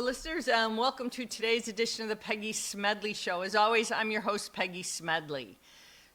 listeners, welcome to today's edition of the Peggy Smedley Show. As always, I'm your host, Peggy Smedley.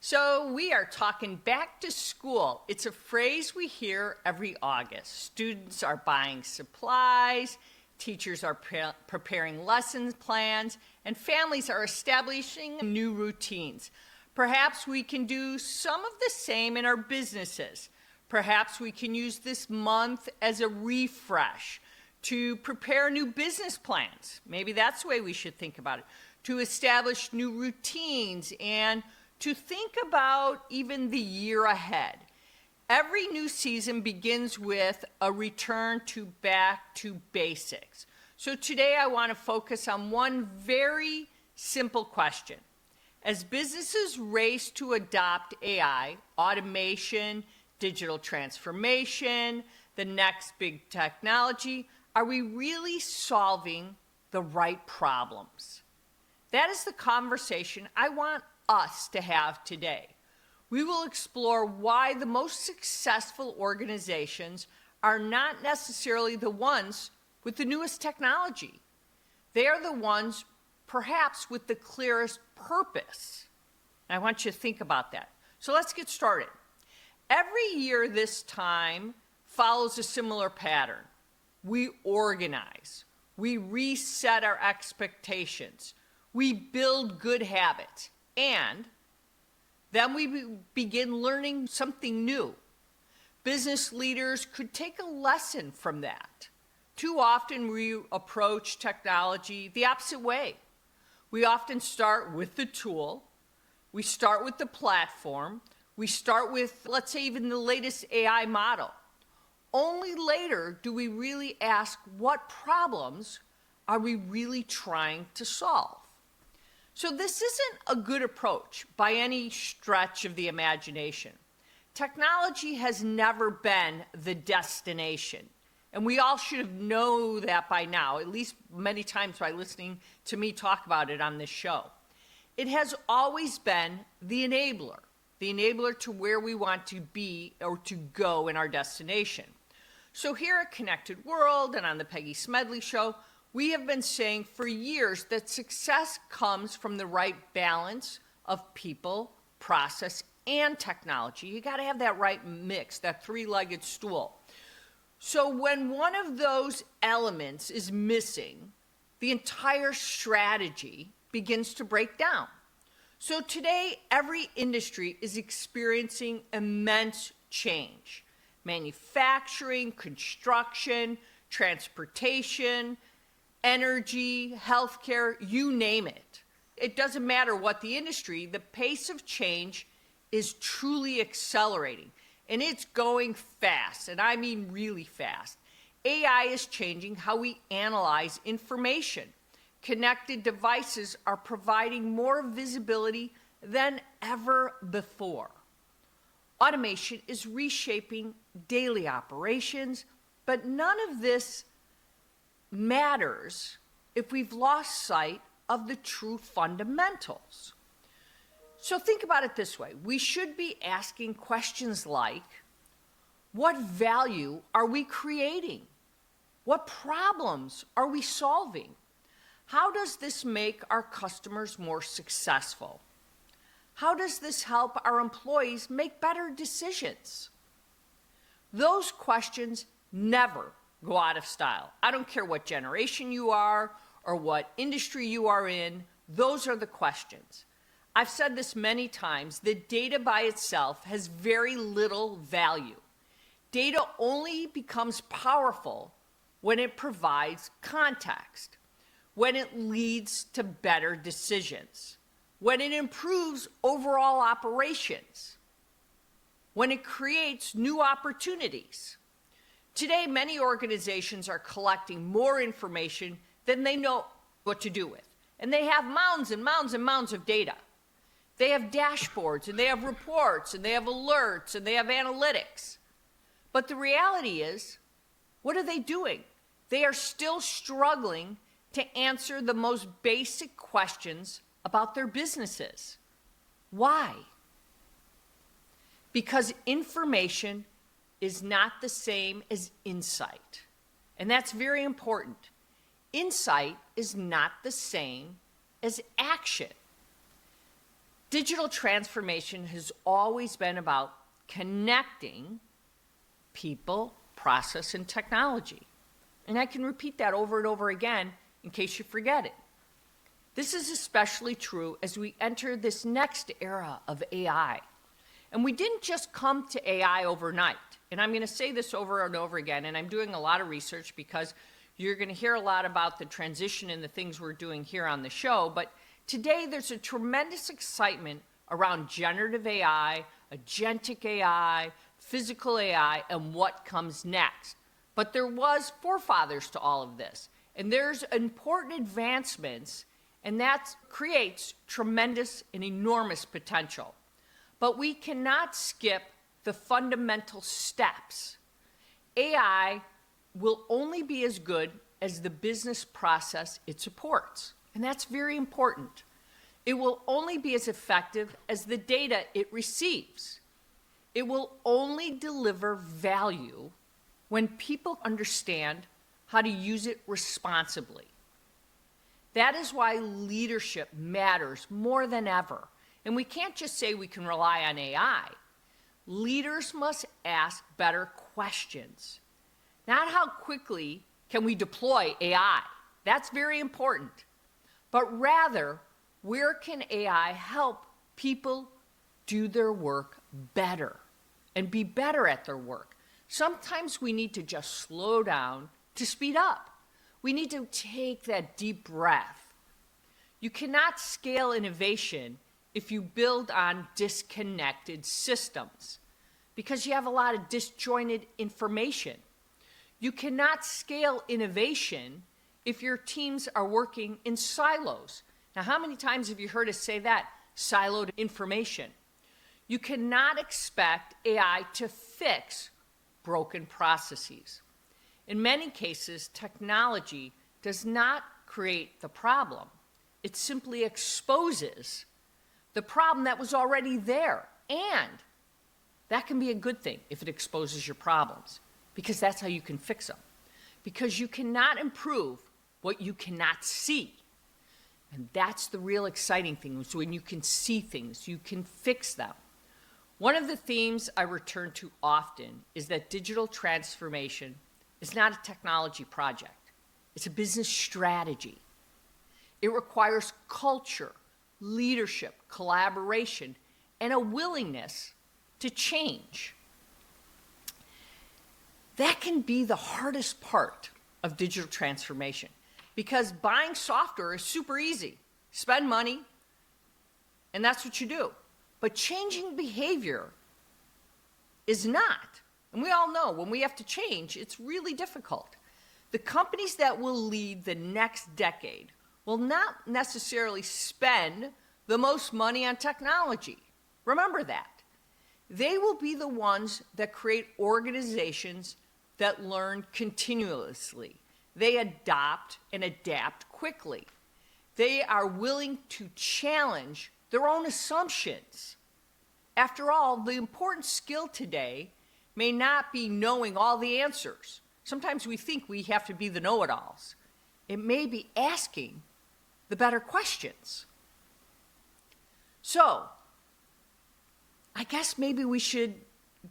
So we are talking back to school. It's a phrase we hear every August. Students are buying supplies, teachers are preparing lesson plans, and families are establishing new routines. Perhaps we can do some of the same in our businesses. Perhaps we can use this month as a refresh to prepare new business plans. Maybe that's the way we should think about it. To establish new routines and to think about even the year ahead. Every new season begins with a return to back to basics. So today I want to focus on one very simple question. As businesses race to adopt AI, automation, digital transformation, the next big technology, are we really solving the right problems? That is the conversation I want us to have today. We will explore why the most successful organizations are not necessarily the ones with the newest technology. They are the ones perhaps with the clearest purpose. And I want you to think about that. So let's get started. Every year this time follows a similar pattern. We organize, we reset our expectations, we build good habits, and then we begin learning something new. Business leaders could take a lesson from that. Too often we approach technology the opposite way. We often start with the tool, we start with the platform, we start with, let's say, even the latest AI model. Only later do we really ask, what problems are we really trying to solve? So this isn't a good approach by any stretch of the imagination. Technology has never been the destination. And we all should know that by now, at least many times by listening to me talk about it on this show. It has always been the enabler to where we want to be or to go in our destination. So here at Connected World and on the Peggy Smedley Show, we have been saying for years that success comes from the right balance of people, process, and technology. You got to have that right mix, that three-legged stool. So when one of those elements is missing, the entire strategy begins to break down. So today, every industry is experiencing immense change. Manufacturing, construction, transportation, energy, healthcare, you name it. It doesn't matter what the industry, the pace of change is truly accelerating. And it's going fast, and I mean really fast. AI is changing how we analyze information. Connected devices are providing more visibility than ever before. Automation is reshaping daily operations, but none of this matters if we've lost sight of the true fundamentals. So think about it this way. We should be asking questions like, what value are we creating? What problems are we solving? How does this make our customers more successful? How does this help our employees make better decisions? Those questions never go out of style. I don't care what generation you are or what industry you are in, those are the questions. I've said this many times, that data by itself has very little value. Data only becomes powerful when it provides context, when it leads to better decisions, when it improves overall operations, when it creates new opportunities. Today, many organizations are collecting more information than they know what to do with. And they have mounds and mounds and mounds of data. They have dashboards, and they have reports, and they have alerts, and they have analytics. But the reality is, what are they doing? They are still struggling to answer the most basic questions about their businesses. Why? Because information is not the same as insight. And that's very important. Insight is not the same as action. Digital transformation has always been about connecting people, process, and technology. And I can repeat that over and over again in case you forget it. This is especially true as we enter this next era of AI. And we didn't just come to AI overnight. And I'm going to say this over and over again, and I'm doing a lot of research because you're going to hear a lot about the transition and the things we're doing here on the show. But today there's a tremendous excitement around generative AI, agentic AI, physical AI, and what comes next. But there was forefathers to all of this. And there's important advancements, and that creates tremendous and enormous potential. But we cannot skip the fundamental steps. AI will only be as good as the business process it supports. And that's very important. It will only be as effective as the data it receives. It will only deliver value when people understand how to use it responsibly. That is why leadership matters more than ever. And we can't just say we can rely on AI. Leaders must ask better questions. Not how quickly can we deploy AI. That's very important. But rather, where can AI help people do their work better and be better at their work? Sometimes we need to just slow down to speed up. We need to take that deep breath. You cannot scale innovation if you build on disconnected systems because you have a lot of disjointed information. You cannot scale innovation if your teams are working in silos. Now, how many times have you heard us say that? Siloed information. You cannot expect AI to fix broken processes. In many cases, technology does not create the problem. It simply exposes the problem that was already there. And that can be a good thing if it exposes your problems, because that's how you can fix them. Because you cannot improve what you cannot see. And that's the real exciting thing, is when you can see things, you can fix them. One of the themes I return to often is that digital transformation is not a technology project. It's a business strategy. It requires culture, leadership, collaboration, and a willingness to change. That can be the hardest part of digital transformation, because buying software is super easy. Spend money, and that's what you do. But changing behavior is not. And we all know when we have to change, it's really difficult. The companies that will lead the next decade will not necessarily spend the most money on technology. Remember that. They will be the ones that create organizations that learn continuously. They adopt and adapt quickly. They are willing to challenge their own assumptions. After all, the important skill today may not be knowing all the answers. Sometimes we think we have to be the know-it-alls. It may be asking the better questions. So, I guess maybe we should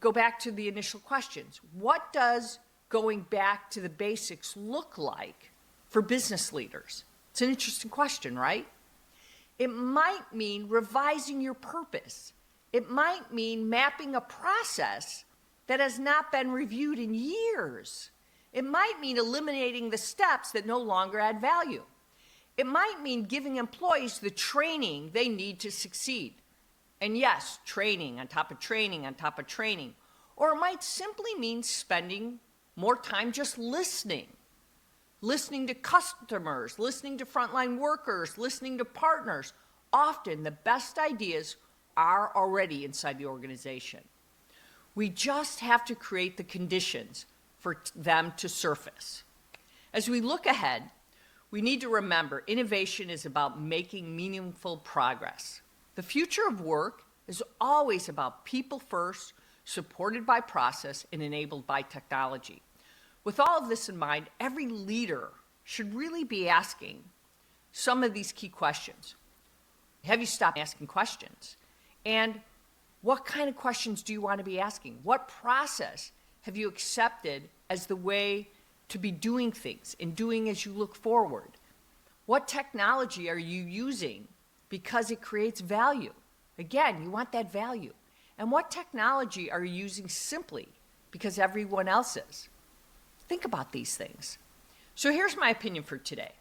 go back to the initial questions. What does going back to the basics look like for business leaders? It's an interesting question, right? It might mean revising your purpose. It might mean mapping a process that has not been reviewed in years. It might mean eliminating the steps that no longer add value. It might mean giving employees the training they need to succeed. And yes, training on top of training on top of training. Or it might simply mean spending more time just listening. Listening to customers, listening to frontline workers, listening to partners. Often the best ideas are already inside the organization. We just have to create the conditions for them to surface. As we look ahead, we need to remember innovation is about making meaningful progress. The future of work is always about people first, supported by process and enabled by technology. With all of this in mind, every leader should really be asking some of these key questions. Have you stopped asking questions? And what kind of questions do you want to be asking? What process have you accepted as the way to be doing things and doing as you look forward? What technology are you using because it creates value? Again, you want that value. And what technology are you using simply because everyone else is? Think about these things. So here's my opinion for today.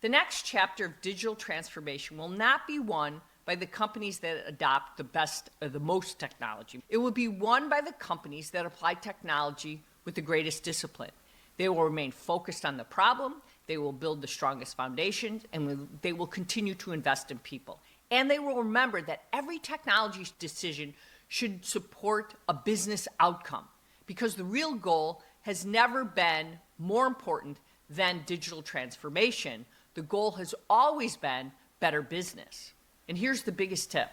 The next chapter of digital transformation will not be won by the companies that adopt the best or the most technology. It will be won by the companies that apply technology with the greatest discipline. They will remain focused on the problem, they will build the strongest foundations, and they will continue to invest in people. And they will remember that every technology decision should support a business outcome, because the real goal has never been more important than digital transformation. The goal has always been better business. And here's the biggest tip.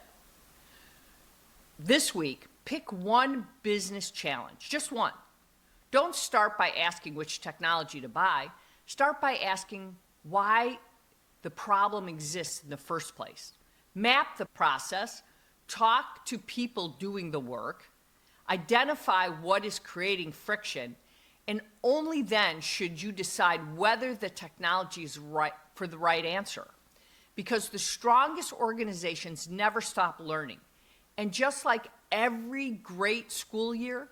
This week, pick one business challenge, just one. Don't start by asking which technology to buy. Start by asking why the problem exists in the first place. Map the process, talk to people doing the work, identify what is creating friction, and only then should you decide whether the technology is right for the right answer. Because the strongest organizations never stop learning. And just like every great school year,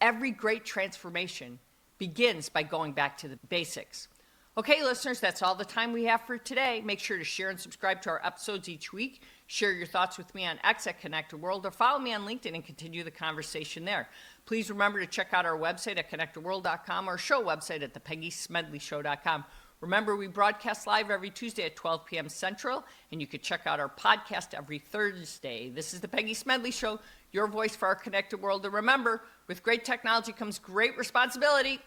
every great transformation begins by going back to the basics. Okay, listeners, that's all the time we have for today. Make sure to share and subscribe to our episodes each week. Share your thoughts with me on X at Connected World, or follow me on LinkedIn and continue the conversation there. Please remember to check out our website at connectedworld.com, or show website at thepeggysmedleyshow.com. Remember, we broadcast live every Tuesday at 12 p.m. Central, and you can check out our podcast every Thursday. This is the Peggy Smedley Show, your voice for our connected world. And remember, with great technology comes great responsibility.